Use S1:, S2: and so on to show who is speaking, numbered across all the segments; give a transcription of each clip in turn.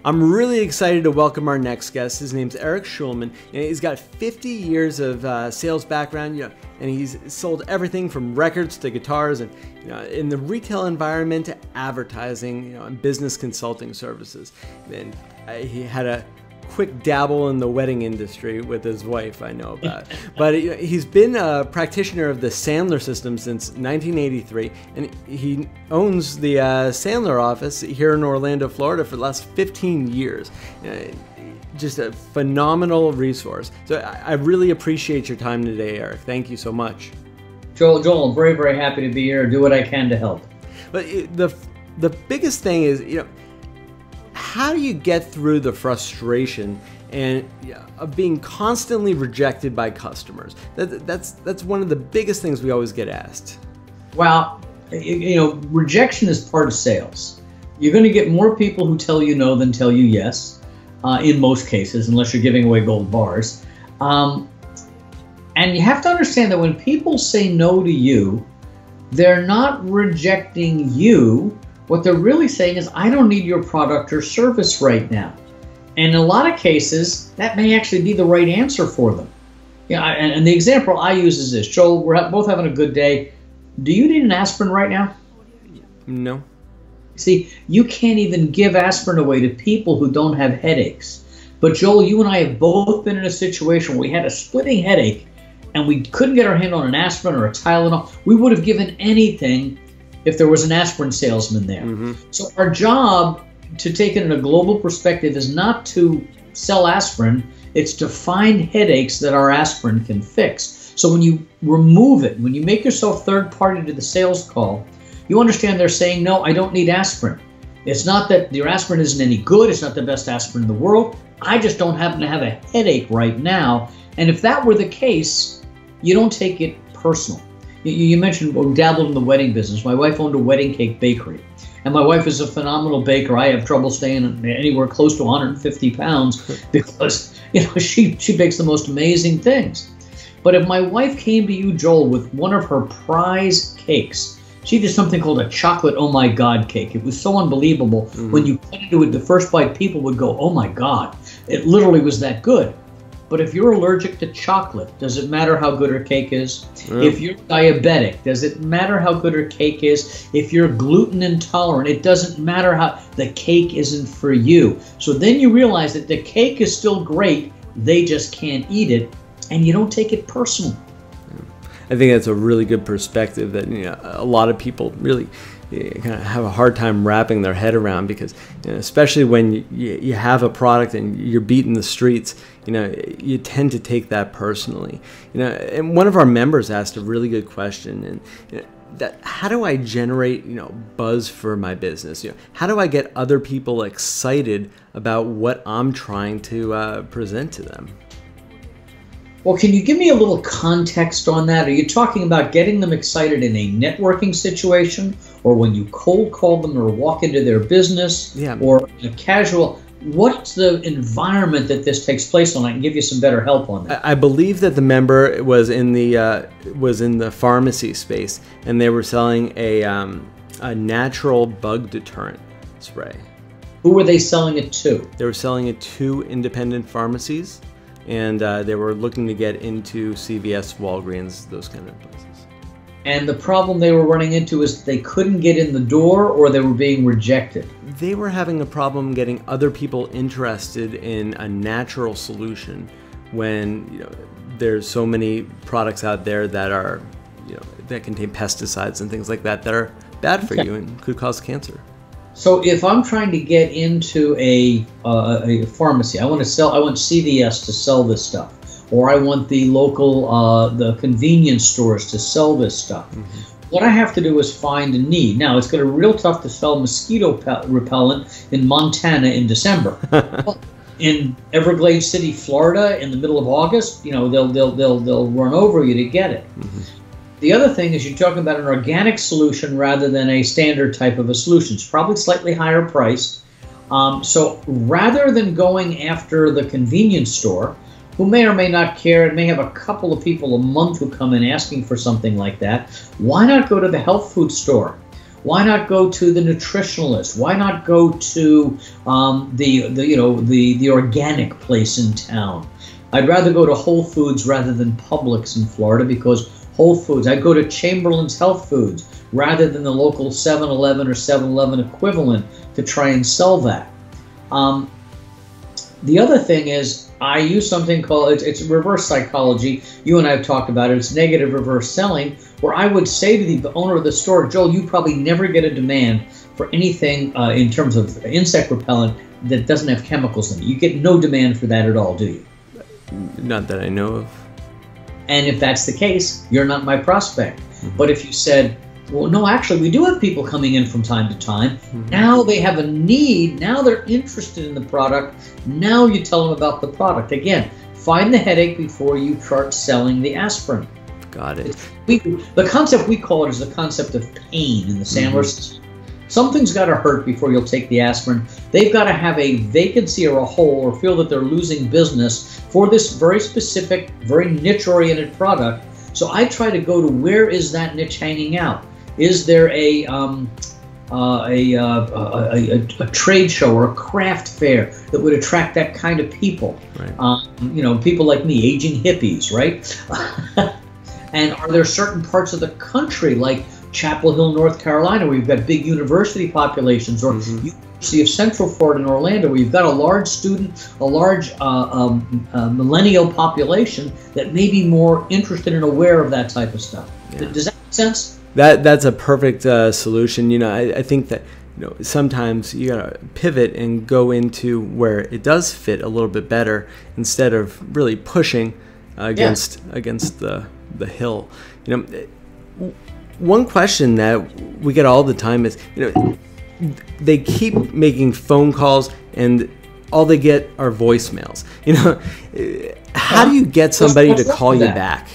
S1: I'm really excited to welcome our next guest. His name's Eric Shulman, and he's got 50 years of sales background, and he's sold everything from records to guitars, and in the retail environment to advertising, and business consulting services. And he had a quick dabble in the wedding industry with his wife, I know about. But he's been a practitioner of the Sandler system since 1983, and he owns the Sandler office here in Orlando, Florida for the last 15 years. Just a phenomenal resource. So I really appreciate your time today, Eric. Thank you so much.
S2: Joel, I'm very, very happy to be here and do what I can to help.
S1: But the biggest thing is, how do you get through the frustration and of being constantly rejected by customers? That's one of the biggest things we always get asked.
S2: Well, rejection is part of sales. You're going to get more people who tell you no than tell you yes, in most cases, unless you're giving away gold bars. And you have to understand that when people say no to you, they're not rejecting you. What they're really saying is, I don't need your product or service right now. And in a lot of cases, that may actually be the right answer for them. And the example I use is this. Joel, we're both having a good day. Do you need an aspirin right now?
S1: No.
S2: See, you can't even give aspirin away to people who don't have headaches. But Joel, you and I have both been in a situation where we had a splitting headache and we couldn't get our hand on an aspirin or a Tylenol. We would have given anything if there was an aspirin salesman there. Mm-hmm. So our job, to take it in a global perspective, is not to sell aspirin, it's to find headaches that our aspirin can fix. So when you remove it, when you make yourself third party to the sales call, you understand they're saying, no, I don't need aspirin. It's not that your aspirin isn't any good, it's not the best aspirin in the world, I just don't happen to have a headache right now. And if that were the case, you don't take it personal. You mentioned we dabbled in the wedding business. My wife owned a wedding cake bakery. And my wife is a phenomenal baker. I have trouble staying anywhere close to 150 pounds because she bakes the most amazing things. But if my wife came to you, Joel, with one of her prize cakes, she did something called a chocolate oh my God cake. It was so unbelievable. Mm-hmm. When you cut into it, the first bite, people would go, oh my God. It literally was that good. But if you're allergic to chocolate, does it matter how good her cake is? Mm. If you're diabetic, does it matter how good her cake is? If you're gluten intolerant, it doesn't matter how the cake isn't for you. So then you realize that the cake is still great, they just can't eat it, and you don't take it personal.
S1: I think that's a really good perspective that a lot of people really kind of have a hard time wrapping their head around, because especially when you have a product and you're beating the streets, you tend to take that personally. And one of our members asked a really good question, and that how do I generate buzz for my business? How do I get other people excited about what I'm trying to present to them?
S2: Well, can you give me a little context on that? Are you talking about getting them excited in a networking situation, or when you cold call them or walk into their business, or in a casual? What's the environment that this takes place on? I can give you some better help on that.
S1: I believe that the member was in the pharmacy space, and they were selling a natural bug deterrent spray.
S2: Who were they selling it to?
S1: They were selling it to independent pharmacies. And they were looking to get into CVS, Walgreens, those kind of places.
S2: And the problem they were running into is they couldn't get in the door, or they were being rejected?
S1: They were having a problem getting other people interested in a natural solution when there's so many products out there that are that contain pesticides and things like that that are bad for you and could cause cancer.
S2: So if I'm trying to get into a pharmacy, I want CVS to sell this stuff, or I want the local the convenience stores to sell this stuff. Mm-hmm. What I have to do is find a need. Now, it's going to be real tough to sell mosquito repellent in Montana in December. In Everglades City, Florida, in the middle of August, they'll run over you to get it. Mm-hmm. The other thing is you're talking about an organic solution rather than a standard type of a solution. It's probably slightly higher priced. So rather than going after the convenience store, who may or may not care and may have a couple of people a month who come in asking for something like that, why not go to the health food store Why not go to the nutritionalist? Why not go to the organic place in town? I'd rather go to Whole Foods rather than Publix in Florida, because Whole Foods, I'd go to Chamberlain's Health Foods rather than the local 7-Eleven or 7-Eleven equivalent to try and sell that. The other thing is, I use something called, it's reverse psychology. You and I have talked about it. It's negative reverse selling, where I would say to the owner of the store, Joel, you probably never get a demand for anything in terms of insect repellent that doesn't have chemicals in it. You get no demand for that at all, do you?
S1: Not that I know of.
S2: And if that's the case, you're not my prospect.
S1: Mm-hmm.
S2: But if you said, well, no, actually, we do have people coming in from time to time.
S1: Mm-hmm.
S2: Now they have a need. Now they're interested in the product. Now you tell them about the product. Again, find the headache before you start selling the aspirin.
S1: Got it.
S2: The concept we call it is the concept of pain in the Sandler system. Something's got to hurt before you'll take the aspirin. They've got to have a vacancy or a hole, or feel that they're losing business for this very specific, very niche-oriented product. So I try to go to, where is that niche hanging out? Is there a trade show or a craft fair that would attract that kind of people? Right. People like me, aging hippies, right? And are there certain parts of the country, like Chapel Hill, North Carolina, where you've got big university populations, or University of Central Florida in Orlando, where you've got a large millennial population that may be more interested and aware of that type of stuff? Yeah. Does that make sense?
S1: That's a perfect solution. I think that sometimes you gotta pivot and go into where it does fit a little bit better, instead of really pushing against the hill. One question that we get all the time is, they keep making phone calls and all they get are voicemails. How do you get somebody to call you back?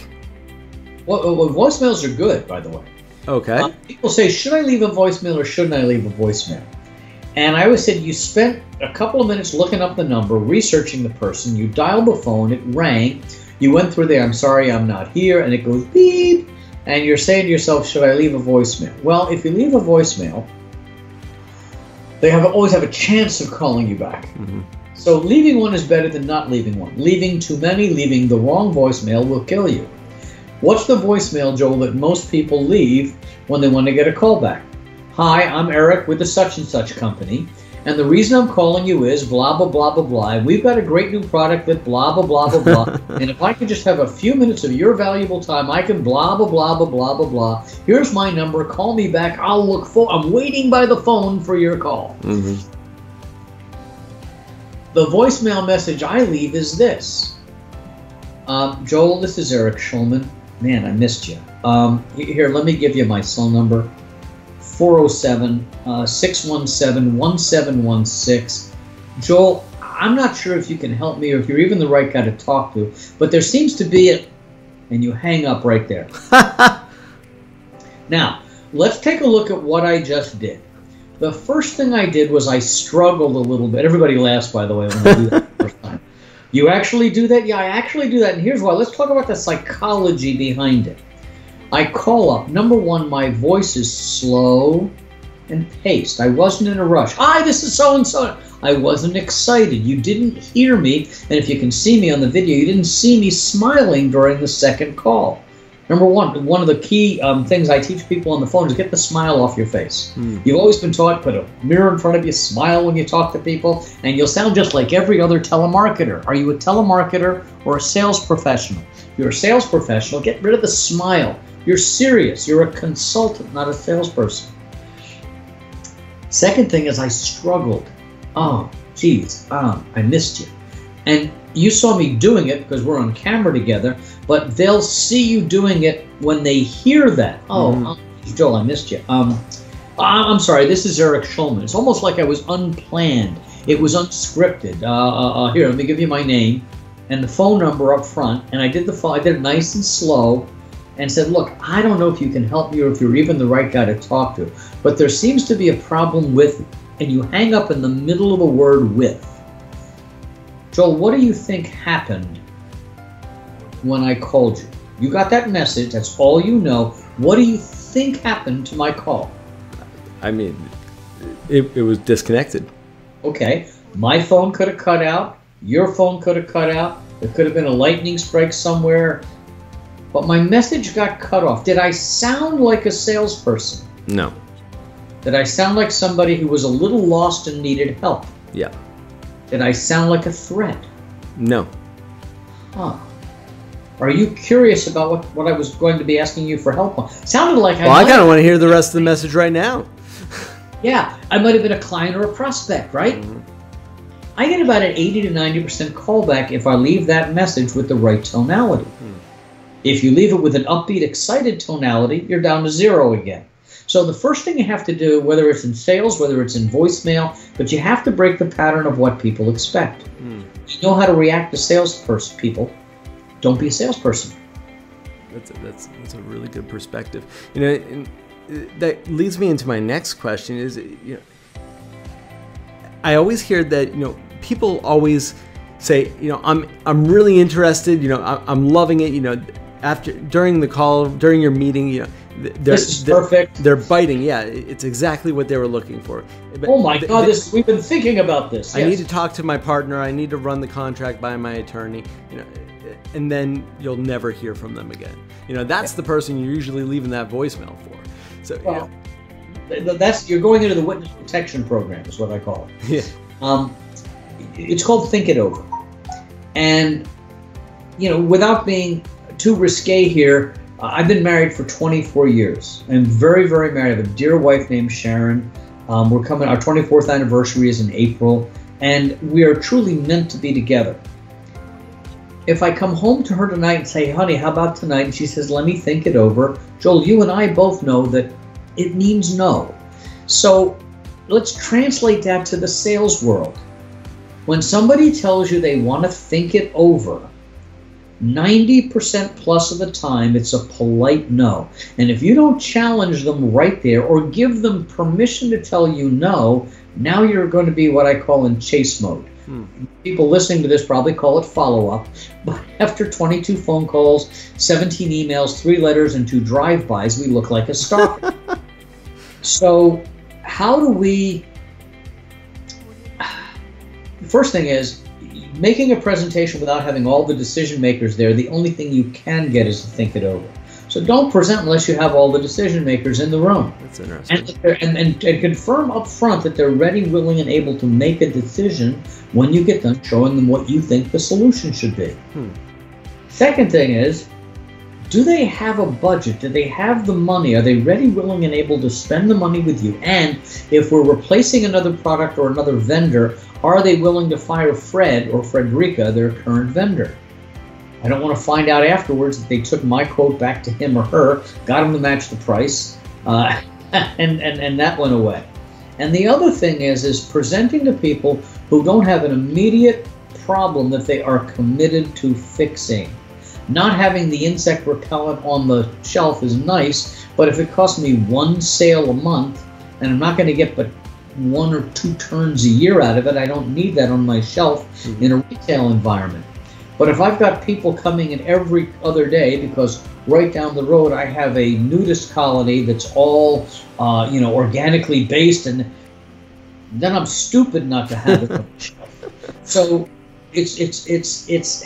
S2: Well, voicemails are good, by the way.
S1: Okay.
S2: People say, should I leave a voicemail or shouldn't I leave a voicemail? And I always said, you spent a couple of minutes looking up the number, researching the person, you dialed the phone, it rang, you went through there, I'm sorry, I'm not here, and it goes beep, and you're saying to yourself, should I leave a voicemail? Well, if you leave a voicemail, they always have a chance of calling you back. Mm-hmm. So leaving one is better than not leaving one. Leaving too many, leaving the wrong voicemail will kill you. What's the voicemail, Joel, that most people leave when they want to get a call back? Hi, I'm Eric with the such and such company, and the reason I'm calling you is blah, blah, blah, blah, blah, and we've got a great new product that blah, blah, blah, blah, blah, and if I could just have a few minutes of your valuable time, I can blah, blah, blah, blah, blah, blah, blah. Here's my number. Call me back. I'm waiting by the phone for your call. Mm-hmm. The voicemail message I leave is this. Joel, this is Eric Shulman. Man, I missed you. Here, let me give you my cell number. 407-617-1716. Joel, I'm not sure if you can help me or if you're even the right guy to talk to, but there seems to be and you hang up right there. Now, let's take a look at what I just did. The first thing I did was I struggled a little bit. Everybody laughs, by the way, when I do that the first time. You actually do that? Yeah, I actually do that, and here's why. Let's talk about the psychology behind it. I call up. Number one, my voice is slow and paced. I wasn't in a rush. Hi, this is so-and-so. I wasn't excited. You didn't hear me, and if you can see me on the video, you didn't see me smiling during the second call. Number one of the key things I teach people on the phone is get the smile off your face. You've always been taught, put a mirror in front of you, smile when you talk to people, and you'll sound just like every other telemarketer. Are you a telemarketer or a sales professional? If you're a sales professional, get rid of the smile. You're serious. You're a consultant, not a salesperson. Second thing is I struggled. Oh, geez, I missed you. And you saw me doing it because we're on camera together, but they'll see you doing it when they hear that. Oh, Joel, I missed you. I'm sorry, this is Eric Shulman. It's almost like I was unplanned. It was unscripted. Here, let me give you my name and the phone number up front. And I did I did it nice and slow and said, look, I don't know if you can help me or if you're even the right guy to talk to, but there seems to be a problem with, and you hang up in the middle of the word with. Joel, what do you think happened when I called you? You got that message. That's all you know. What do you think happened to my call?
S1: I mean, it was disconnected.
S2: Okay, my phone could have cut out. Your phone could have cut out. There could have been a lightning strike somewhere. But my message got cut off. Did I sound like a salesperson?
S1: No.
S2: Did I sound like somebody who was a little lost and needed help?
S1: Yeah.
S2: Did I sound like a threat?
S1: No.
S2: Huh. Are you curious about what I was going to be asking you for help on? Sounded like
S1: I kind of want to hear the rest of the message right now.
S2: Yeah, I might have been a client or a prospect, right? Mm-hmm. I get about an 80 to 90% callback if I leave that message with the right tonality. If you leave it with an upbeat, excited tonality, you're down to 0 again. So the first thing you have to do, whether it's in sales, whether it's in voicemail, but you have to break the pattern of what people expect. You know how to react to salesperson people. Don't be a salesperson.
S1: That's a really good perspective. You know, and that leads me into my next question. Is, you know, I always hear that, you know, people always say, you know, I'm really interested. You know, I'm loving it. You know, during the call, during your meeting, you know,
S2: this is perfect.
S1: They're biting. Yeah, it's exactly what they were looking for.
S2: But oh my God, we've been thinking about this.
S1: I need to talk to my partner. I need to run the contract by my attorney. You know, and then you'll never hear from them again. You know, that's the person you're usually leaving that voicemail for. So,
S2: well, you're going into the witness protection program, is what I call it. Yeah. It's called Think It Over. And, you know, without being too risque here, I've been married for 24 years. I'm very, very married. I have a dear wife named Sharon. Our 24th anniversary is in April, and we are truly meant to be together. If I come home to her tonight and say, honey, how about tonight? And she says, let me think it over. Joel, you and I both know that it means no. So let's translate that to the sales world. When somebody tells you they want to think it over, 90% plus of the time, it's a polite no. And if you don't challenge them right there or give them permission to tell you no, now you're going to be what I call in chase mode. People listening to this probably call it follow-up, but after 22 phone calls, 17 emails, 3 letters, and 2 drive-bys, we look like a stalker. So how do we... The first thing is, making a presentation without having all the decision makers there, the only thing you can get is to think it over. So don't present unless you have all the decision makers in the room.
S1: That's interesting.
S2: And confirm up front that they're ready, willing, and able to make a decision when you get done showing them what you think the solution should be. Second thing is, do they have a budget? Do they have the money? Are they ready, willing, and able to spend the money with you? And if we're replacing another product or another vendor, are they willing to fire Fred or Frederica, their current vendor? I don't want to find out afterwards that they took my quote back to him or her, got him to match the price, and that went away. And the other thing is presenting to people who don't have an immediate problem that they are committed to fixing. Not having the insect repellent on the shelf is nice, but if it costs me 1 sale a month, and I'm not going to get but 1 or 2 turns a year out of it, I don't need that on my shelf in a retail environment. But if I've got people coming in every other day, because right down the road I have a nudist colony that's all organically based, and then I'm stupid not to have it on the shelf. So it's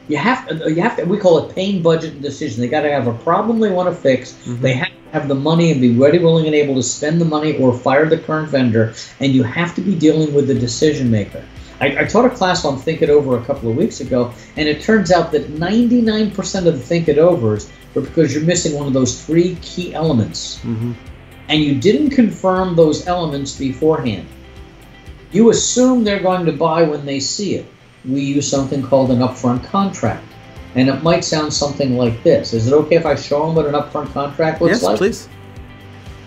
S2: you have to, we call it pain, budget, and decision. They got to have a problem they want to fix. They have to have the money and be ready, willing, and able to spend the money or fire the current vendor, and you have to be dealing with the decision maker. I taught a class on Think It Over a couple of weeks ago, and it turns out that 99% of the Think It Overs are because you're missing one of those 3 key elements. And you didn't confirm those elements beforehand. You assume they're going to buy when they see it. We use something called an upfront contract. And it might sound something like this. Is it okay if I show them what an upfront contract looks like?
S1: Yes, please.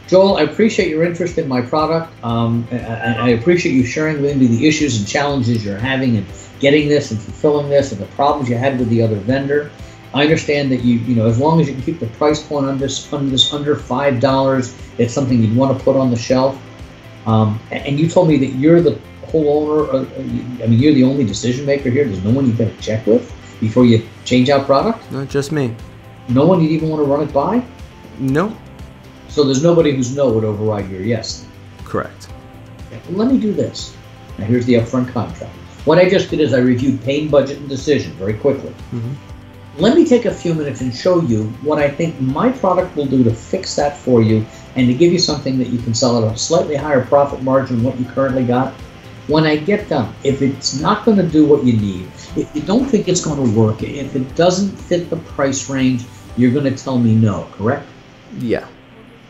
S2: Joel, I appreciate your interest in my product. I appreciate you sharing with me the issues and challenges you're having in getting this and fulfilling this and the problems you had with the other vendor. I understand that you as long as you can keep the price point on this under $5, it's something you'd want to put on the shelf. And you told me that you're the whole owner. You're the only decision maker here. There's no one you got to check with before you change out product?
S1: No, just me.
S2: No one you'd even want to run it by?
S1: No.
S2: So there's nobody whose no would override your yes.
S1: Correct.
S2: Okay, well, let me do this. Now here's the upfront contract. What I just did is I reviewed pain, budget, and decision very quickly. Let me take a few minutes and show you what I think my product will do to fix that for you and to give you something that you can sell at a slightly higher profit margin than what you currently got. When I get done, if it's not going to do what you need, if you don't think it's going to work, if it doesn't fit the price range, you're going to tell me no, correct?
S1: Yeah.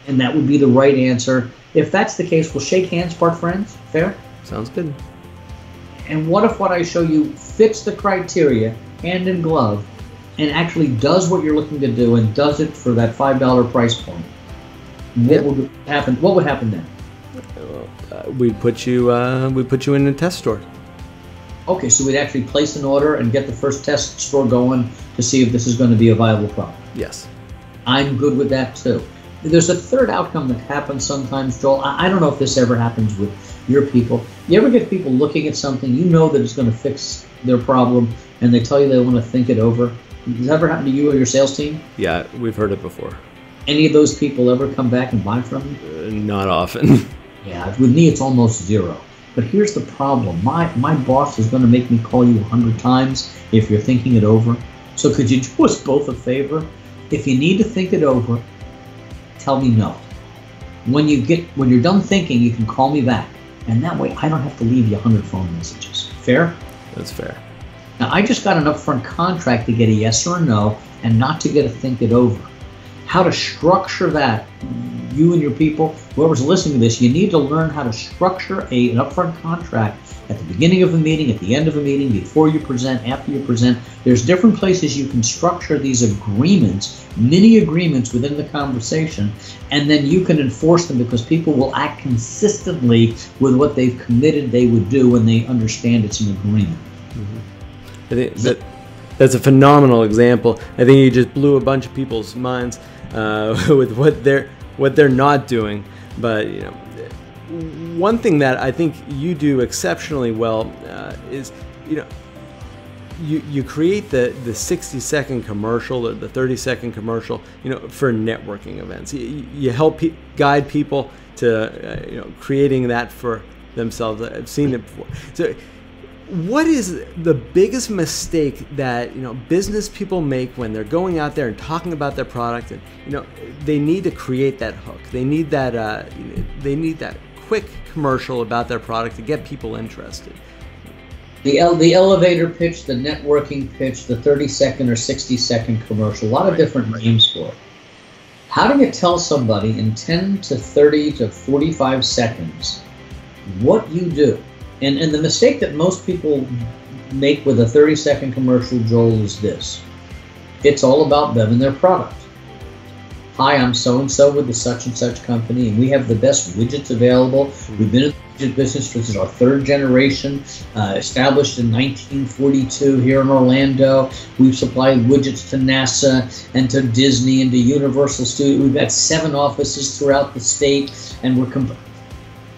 S2: And that would be the right answer. If that's the case, we'll shake hands, part friends. Fair?
S1: Sounds good.
S2: And what if what I show you fits the criteria, hand in glove, and actually does what you're looking to do and does it for that $5 price point? What would happen? What would happen then?
S1: We'd put you in a test store.
S2: Okay, so we'd actually place an order and get the first test store going to see if this is going to be a viable product.
S1: Yes.
S2: I'm good with that too. There's a third outcome that happens sometimes, Joel. I don't know if this ever happens with your people. You ever get people looking at something, you know that it's going to fix their problem, and they tell you they want to think it over? Does that ever happen to you or your sales team?
S1: Yeah, we've heard it before.
S2: Any of those people ever come back and buy from you?
S1: Not often.
S2: Yeah, with me it's almost zero. But here's the problem. My boss is going to make me call you 100 times if you're thinking it over. So could you do us both a favor? If you need to think it over, tell me no. When you're done thinking, you can call me back. And that way I don't have to leave you 100 phone messages. Fair?
S1: That's fair.
S2: Now, I just got an upfront contract to get a yes or a no and not to get a think it over. How to structure that, you and your people, whoever's listening to this, you need to learn how to structure an upfront contract at the beginning of a meeting, at the end of a meeting, before you present, after you present. There's different places you can structure these agreements, mini agreements within the conversation, and then you can enforce them because people will act consistently with what they've committed they would do when they understand it's an agreement.
S1: I think that's a phenomenal example. I think you just blew a bunch of people's minds with what they're not doing. But one thing that I think you do exceptionally well is you create the 60-second commercial or the 30-second commercial for networking events. You help guide people to creating that for themselves. I've seen it before. So what is the biggest mistake that business people make when they're going out there and talking about their product? And they need to create that hook. They need that quick commercial about their product to get people interested.
S2: The elevator pitch, the networking pitch, the 30-second or 60-second commercial. A lot of different names for it. How do you tell somebody in 10 to 30 to 45 seconds what you do? And the mistake that most people make with a 30-second commercial, Joel, is this. It's all about them and their product. Hi, I'm so-and-so with the such-and-such company, and we have the best widgets available. We've been in the widget business. This is our third generation, established in 1942 here in Orlando. We've supplied widgets to NASA and to Disney and to Universal Studios. We've got 7 offices throughout the state, and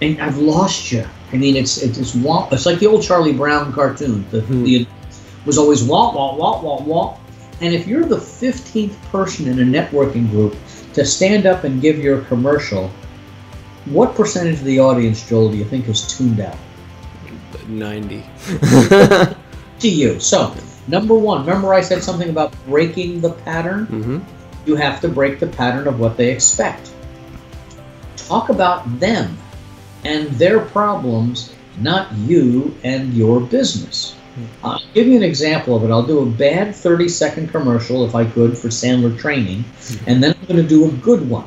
S2: and I've lost you. I mean, it's like the old Charlie Brown cartoon. It was always wah, wah, wah, wah, wah. And if you're the 15th person in a networking group to stand up and give your commercial, what percentage of the audience, Joel, do you think is tuned out?
S1: 90.
S2: To you. So, number one, remember I said something about breaking the pattern? Mm-hmm. You have to break the pattern of what they expect. Talk about them and their problems, not you and your business. I'll give you an example of it. I'll do a bad 30-second commercial, if I could, for Sandler Training, and then I'm going to do a good one.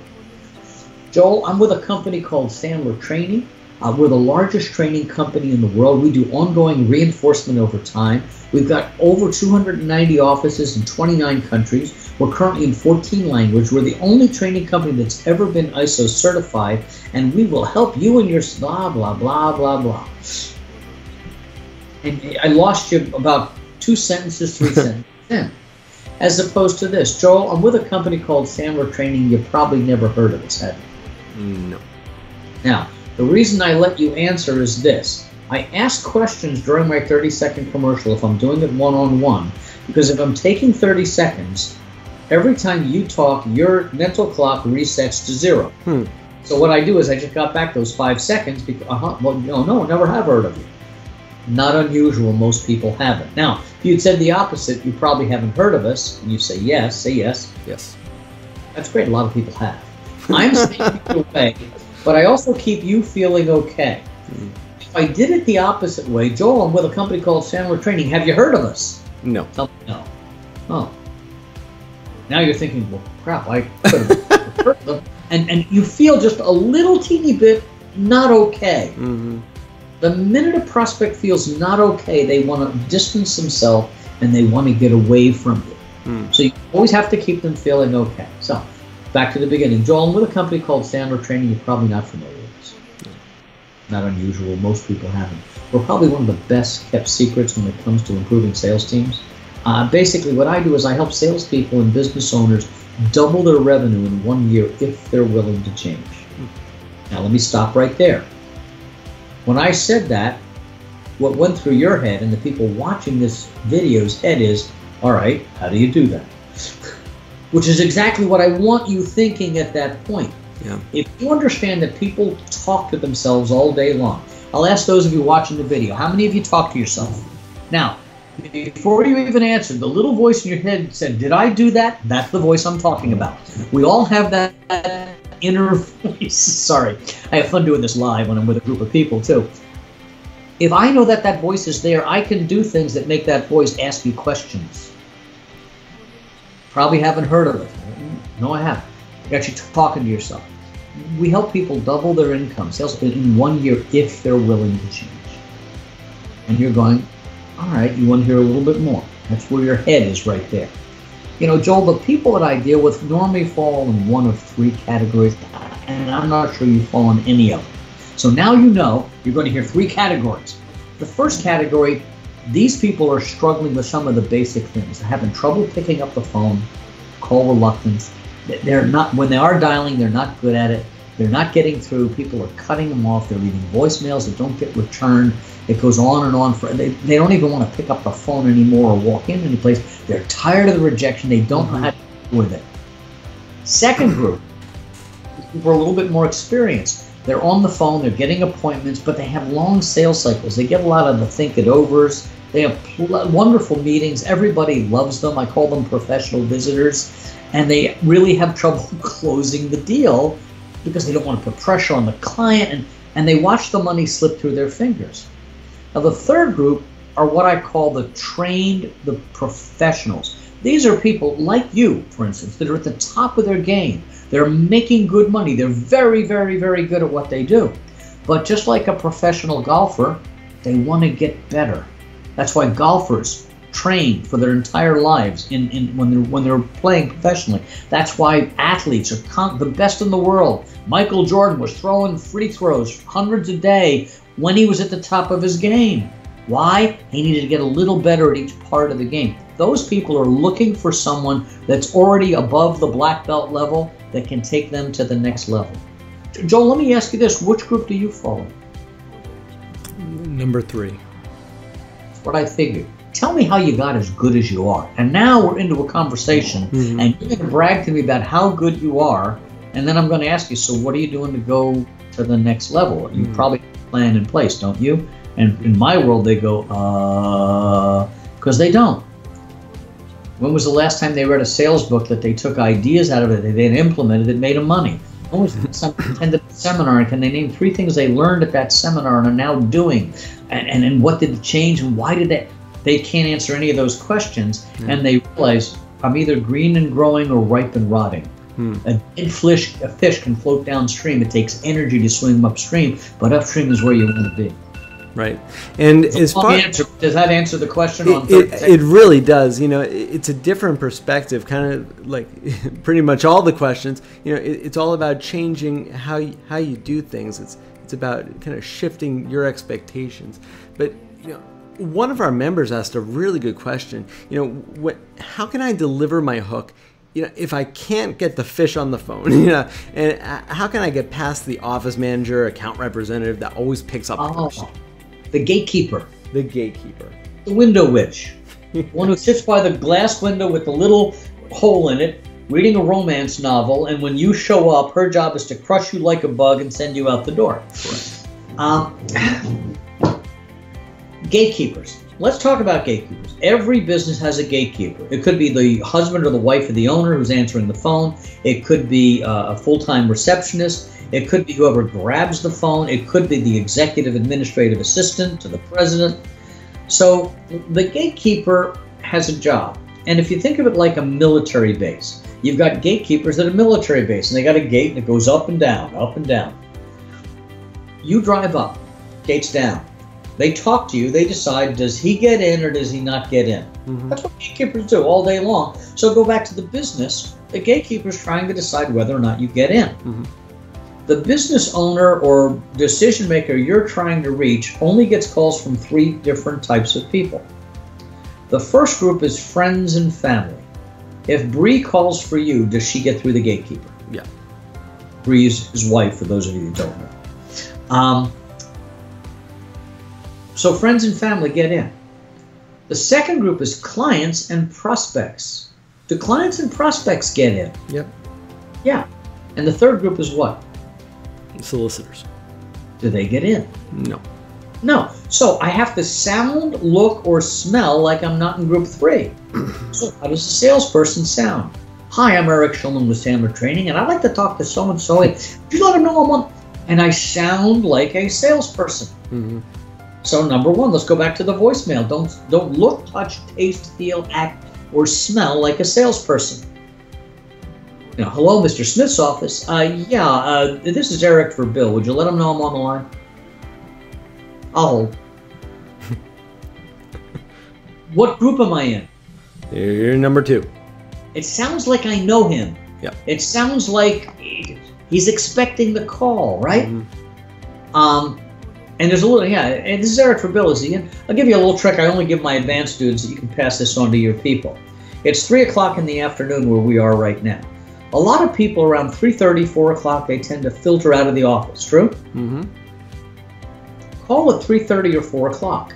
S2: Joel, I'm with a company called Sandler Training. We're the largest training company in the world. We do ongoing reinforcement over time. We've got over 290 offices in 29 countries. We're currently in 14 languages. We're the only training company that's ever been ISO certified, and we will help you and your blah, blah, blah, blah, blah. And I lost you about 2 sentences, 3 sentences in. As opposed to this. Joel, I'm with a company called Sandler Training. You've probably never heard of us, have you?
S1: No.
S2: Now, the reason I let you answer is this. I ask questions during my 30-second commercial if I'm doing it one-on-one, because if I'm taking 30 seconds, Every time you talk, your mental clock resets to 0. So what I do is I just got back those 5 seconds because, well, no, never have heard of you. Not unusual, most people haven't. Now, if you'd said the opposite, you probably haven't heard of us, and you say yes, say yes.
S1: Yes.
S2: That's great, a lot of people have. I'm saying either way, but I also keep you feeling okay. If I did it the opposite way, Joel, I'm with a company called Sandler Training. Have you heard of us?
S1: No.
S2: Tell me no. Oh. Now you're thinking, well, crap, I could have heard of them. And you feel just a little teeny bit not okay. The minute a prospect feels not okay, they want to distance themselves and they want to get away from you. So you always have to keep them feeling okay. So, back to the beginning. Joel, I'm with a company called Sandler Training. You're probably not familiar with us. Not unusual. Most people haven't. We're probably one of the best kept secrets when it comes to improving sales teams. Basically, what I do is I help salespeople and business owners double their revenue in 1 year if they're willing to change. Now, let me stop right there. When I said that, what went through your head and the people watching this video's head is, all right, how do you do that? Which is exactly what I want you thinking at that point.
S1: Yeah.
S2: If you understand that people talk to themselves all day long, I'll ask those of you watching the video, how many of you talk to yourself? Now, before you even answered, the little voice in your head said, did I do that? That's the voice I'm talking about. We all have that inner voice. Sorry, I have fun doing this live when I'm with a group of people too. If I know that that voice is there, I can do things that make that voice ask you questions. Probably haven't heard of it. No, I haven't. I got you talking to yourself. We help people double their income, sales in 1 year if they're willing to change. And you're going, all right, you want to hear a little bit more. That's where your head is right there. You know, Joel, the people that I deal with normally fall in one of 3 categories, and I'm not sure you fall in any of them. So now you know you're going to hear 3 categories. The first category, these people are struggling with some of the basic things. They're having trouble picking up the phone, call reluctance. They're not, when they are dialing, they're not good at it. They're not getting through. People are cutting them off. They're leaving voicemails that don't get returned. It goes on and on. They don't even want to pick up the phone anymore or walk in any place. They're tired of the rejection. They don't know how to deal with it. Second group, people are a little bit more experienced. They're on the phone. They're getting appointments, but they have long sales cycles. They get a lot of the think-it-overs. They have wonderful meetings. Everybody loves them. I call them professional visitors. And they really have trouble closing the deal because they don't want to put pressure on the client, and they watch the money slip through their fingers. Now, the third group are what I call the trained, the professionals. These are people like you, for instance, that are at the top of their game. They're making good money. They're very, very, very good at what they do. But just like a professional golfer, they want to get better. That's why golfers train for their entire lives when they're playing professionally. That's why athletes are the best in the world. Michael Jordan was throwing free throws hundreds a day when he was at the top of his game. Why? He needed to get a little better at each part of the game. Those people are looking for someone that's already above the black belt level that can take them to the next level. Joel, let me ask you this. Which group do you follow?
S1: Number 3.
S2: That's what I figured. Tell me how you got as good as you are. And now we're into a conversation, and you're going to brag to me about how good you are, and then I'm going to ask you, so what are you doing to go to the next level? You probably have a plan in place, don't you? And in my world, they go, because they don't. When was the last time they read a sales book that they took ideas out of it, they then implemented it, made them money? When was the last time they attended a seminar, and can they name 3 things they learned at that seminar and are now doing? And what did it change, and why did that? They can't answer any of those questions, and they realize I'm either green and growing or ripe and rotting. A dead fish can float downstream. It takes energy to swim upstream, but upstream is where you want to be.
S1: Right. And
S2: so
S1: as far
S2: does that answer the question?
S1: It really does. You know, it's a different perspective, kind of like pretty much all the questions. You know, it's all about changing how you do things. It's about kind of shifting your expectations. But you know, one of our members asked a really good question. You know, how can I deliver my hook? You know, if I can't get the fish on the phone, you know, and how can I get past the office manager, account representative that always picks up first?
S2: The gatekeeper.
S1: The gatekeeper.
S2: The window witch. One who sits by the glass window with the little hole in it, reading a romance novel, and when you show up, her job is to crush you like a bug and send you out the door. Gatekeepers. Let's talk about gatekeepers. Every business has a gatekeeper. It could be the husband or the wife of the owner who's answering the phone. It could be a full-time receptionist. It could be whoever grabs the phone. It could be the executive administrative assistant to the president. So the gatekeeper has a job. And if you think of it like a military base, you've got gatekeepers at a military base, and they got a gate and it goes up and down, up and down. You drive up, gate's down. They talk to you, they decide, does he get in or does he not get in? That's what gatekeepers do all day long. So go back to the business, the gatekeeper's trying to decide whether or not you get in. The business owner or decision maker you're trying to reach only gets calls from 3 different types of people. The first group is friends and family. If Bree calls for you, does she get through the gatekeeper?
S1: Yeah.
S2: Bree is his wife, for those of you who don't know. So friends and family get in. The second group is clients and prospects. Do clients and prospects get in?
S1: Yep.
S2: Yeah. And the third group is what?
S1: Solicitors.
S2: Do they get in?
S1: No.
S2: No. So I have to sound, look, or smell like I'm not in group 3. So how does a salesperson sound? Hi, I'm Eric Shulman with Sandler Training, and I'd like to talk to so-and-so. Would you let them know I'm on? And I sound like a salesperson. So number 1, let's go back to the voicemail. Don't look, touch, taste, feel, act, or smell like a salesperson. You know, hello, Mr. Smith's office. This is Eric for Bill. Would you let him know I'm on the line? I'll hold. What group am I in?
S1: You're number 2.
S2: It sounds like I know him.
S1: Yeah.
S2: It sounds like he's expecting the call, right? And there's a little, and this is Eric for Bill, is he in? I'll give you a little trick I only give my advanced students that you can pass this on to your people. It's 3 o'clock in the afternoon where we are right now. A lot of people around 3:30, 4 o'clock, they tend to filter out of the office, true? Call at 3:30 or 4 o'clock.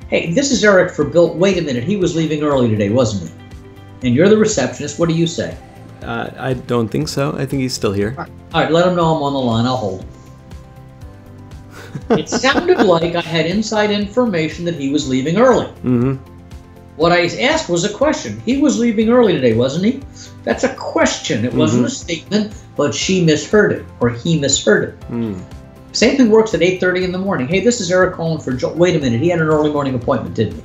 S2: Hey, this is Eric for Bill. Wait a minute, he was leaving early today, wasn't he? And you're the receptionist, what do you say?
S1: I don't think so. I think he's still here.
S2: All right, let him know I'm on the line, I'll hold. It sounded like I had inside information that he was leaving early. What I asked was a question. He was leaving early today, wasn't he? That's a question. It wasn't a statement, but she misheard it, or he misheard it. Same thing works at 8:30 in the morning. Hey, this is Eric calling for Joel. Wait a minute, he had an early morning appointment, didn't he?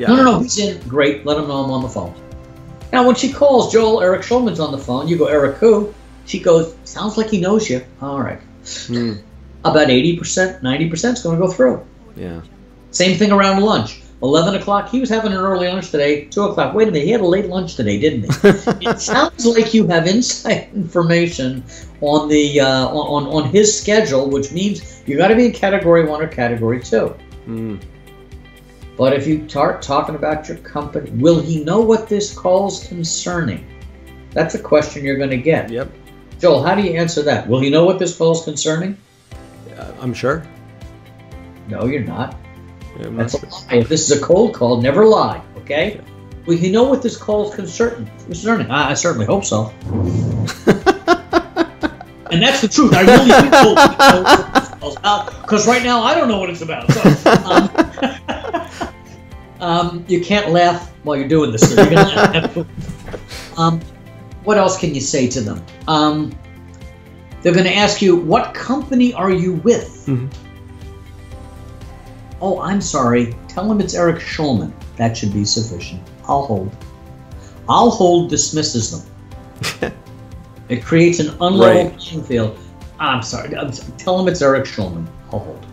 S1: Yeah.
S2: No, he's in. Great, let him know I'm on the phone. Now, when she calls Joel, Eric Shulman's on the phone. You go, Eric who? She goes, sounds like he knows you. All right. About 80%, 90% is going to go through.
S1: Yeah.
S2: Same thing around lunch. 11 o'clock, he was having an early lunch today. 2 o'clock, wait a minute, he had a late lunch today, didn't he? It sounds like you have inside information on the on his schedule, which means you got to be in category 1 or category 2. But if you start talking about your company, will he know what this call's concerning? That's a question you're going to get.
S1: Yep.
S2: Joel, how do you answer that? Will he know what this call's concerning?
S1: I'm sure.
S2: No, you're not.
S1: Yeah,
S2: that's a lie. If this is a cold call, never lie, okay? Yeah. Will he know what this call is concerning? I certainly hope so. And that's the truth. I really do hope he knows what this call's about, because right now I don't know what it's about. So, you can't laugh while you're doing this. So you're gonna laugh. What else can you say to them? They're going to ask you, what company are you with? Oh, I'm sorry. Tell them it's Eric Shulman. That should be sufficient. I'll hold. I'll hold dismisses them. It creates an unlevel playing field. I'm sorry. Tell them it's Eric Shulman. I'll hold.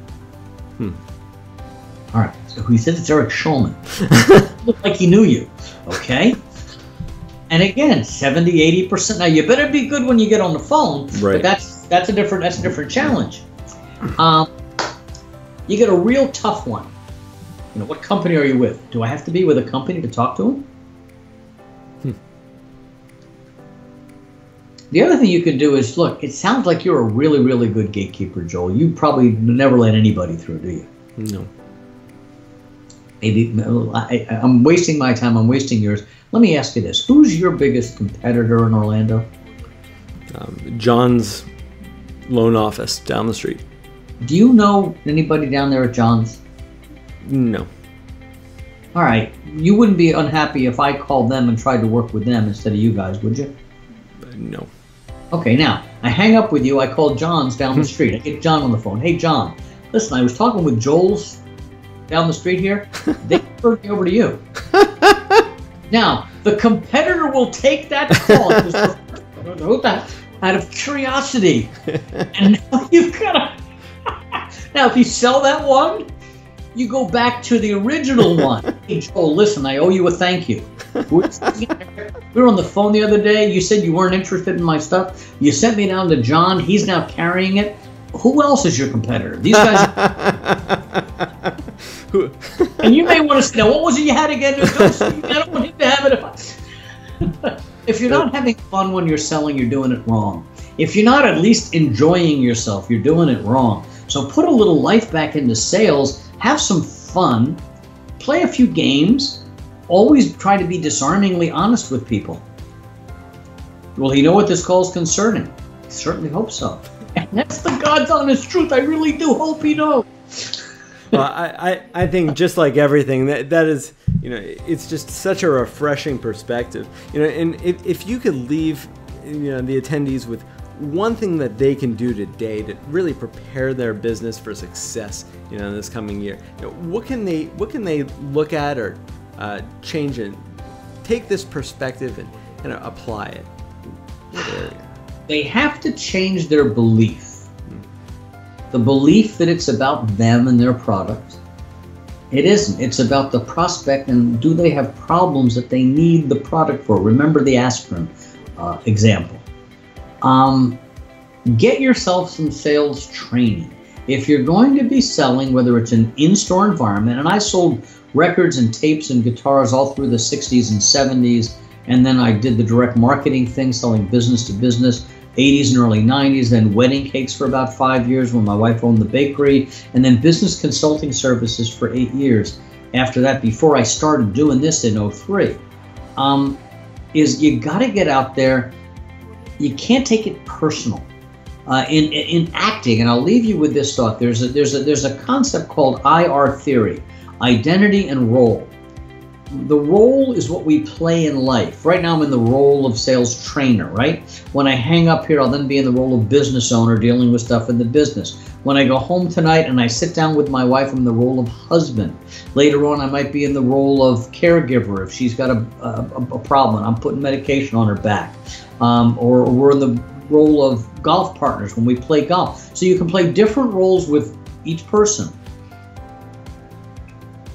S2: All right. So he said it's Eric Shulman. Looked like he knew you. Okay. And again, 70, 80%. Now you better be good when you get on the phone. But that's a different challenge. You get a real tough one. You know, what company are you with? Do I have to be with a company to talk to them? The other thing you can do is, look, it sounds like you're a really, really good gatekeeper, Joel. You probably never let anybody through, do you?
S1: No.
S2: maybe I'm wasting my time, I'm wasting yours. Let me ask you this. Who's your biggest competitor in Orlando?
S1: John's loan office down the street.
S2: Do you know anybody down there at John's?
S1: No.
S2: All right. You wouldn't be unhappy if I called them and tried to work with them instead of you guys, would you?
S1: No.
S2: Okay, now, I hang up with you. I call John's down the street. I get John on the phone. Hey, John, listen, I was talking with Joel's down the street here. They referred me over to you. Now, the competitor will take that call out of curiosity. And now you've got to... Now, if you sell that one, you go back to the original one. Hey, Joel, listen, I owe you a thank you. We were on the phone the other day. You said you weren't interested in my stuff. You sent me down to John. He's now carrying it. Who else is your competitor? These guys. And you may want to say, now, what was it you had again? I don't want him to have it. If you're not having fun when you're selling, you're doing it wrong. If you're not at least enjoying yourself, you're doing it wrong. So put a little life back into sales. Have some fun. Play a few games. Always try to be disarmingly honest with people. Will he know what this call is concerning? I certainly hope so. And that's the God's honest truth. I really do hope he knows.
S1: Well, I think just like everything, that is, it's just such a refreshing perspective. And if you could leave, the attendees with one thing that they can do today to really prepare their business for success, in this coming year, what can they look at or change and take this perspective and apply it? What area?
S2: They have to change their belief. The belief that it's about them and their product. It isn't. It's about the prospect and do they have problems that they need the product for. Remember the aspirin example. Get yourself some sales training. If you're going to be selling, whether it's an in-store environment, and I sold records and tapes and guitars all through the 60s and 70s, and then I did the direct marketing thing, selling business to business, 80s and early 90s, then wedding cakes for about 5 years when my wife owned the bakery, and then business consulting services for 8 years. After that, before I started doing this in 03, is you got to get out there. You can't take it personal. In acting, and I'll leave you with this thought. There's a concept called IR theory, identity and role. The role is what we play in life. Right now I'm in the role of sales trainer, right? When I hang up here, I'll then be in the role of business owner dealing with stuff in the business. When I go home tonight and I sit down with my wife, I'm in the role of husband. Later on, I might be in the role of caregiver if she's got a problem and I'm putting medication on her back. Or we're in the role of golf partners when we play golf. So you can play different roles with each person.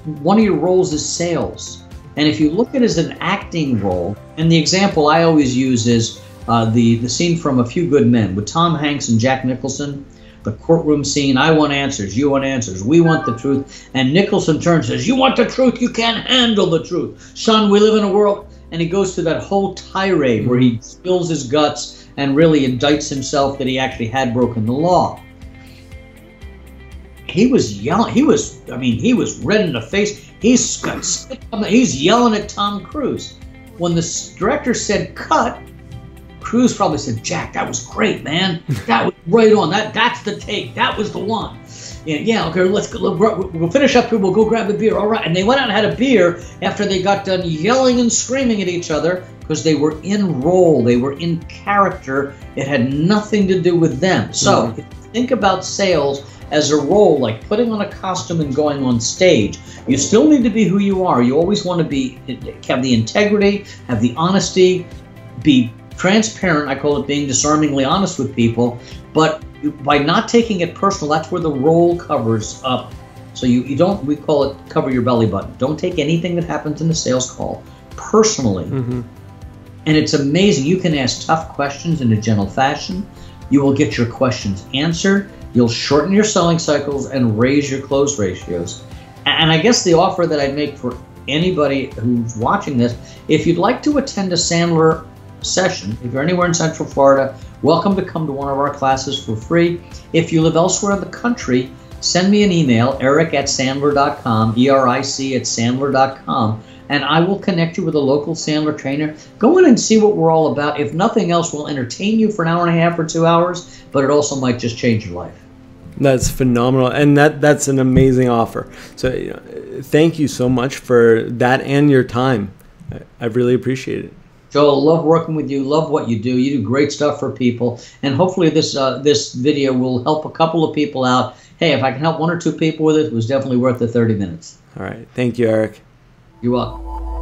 S2: One of your roles is sales. And if you look at it as an acting role, and the example I always use is the scene from A Few Good Men with Tom Hanks and Jack Nicholson, the courtroom scene. I want answers, you want answers, we want the truth. And Nicholson turns and says, you want the truth, you can't handle the truth. Son, we live in a world. And he goes through that whole tirade where he spills his guts and really indicts himself that he actually had broken the law. He was yelling. He was red in the face. He's yelling at Tom Cruise. When the director said cut, Cruise probably said, Jack, that was great, man. That was right on. That's the take. That was the one. Yeah, okay, let's go. We'll finish up here. We'll go grab a beer. All right. And they went out and had a beer after they got done yelling and screaming at each other because they were in role. They were in character. It had nothing to do with them. So if you think about sales as a role, like putting on a costume and going on stage, you still need to be who you are. You always want to have the integrity, have the honesty, be transparent. I call it being disarmingly honest with people. But by not taking it personal, that's where the role covers up. So you don't, we call it cover your belly button. Don't take anything that happens in a sales call personally. And it's amazing. You can ask tough questions in a gentle fashion. You will get your questions answered. You'll shorten your selling cycles and raise your close ratios. And I guess the offer that I'd make for anybody who's watching this, if you'd like to attend a Sandler session, if you're anywhere in Central Florida, welcome to come to one of our classes for free. If you live elsewhere in the country, send me an email, eric@sandler.com, ERIC@sandler.com, and I will connect you with a local Sandler trainer. Go in and see what we're all about. If nothing else, we'll entertain you for an hour and a half or 2 hours, but it also might just change your life.
S1: That's phenomenal, and that's an amazing offer. So thank you so much for that and your time. I really appreciate it.
S2: Joel, love working with you, love what you do. You do great stuff for people, and hopefully this video will help a couple of people out. Hey, if I can help 1 or 2 people with it, it was definitely worth the 30 minutes.
S1: All right. Thank you, Eric.
S2: You're welcome.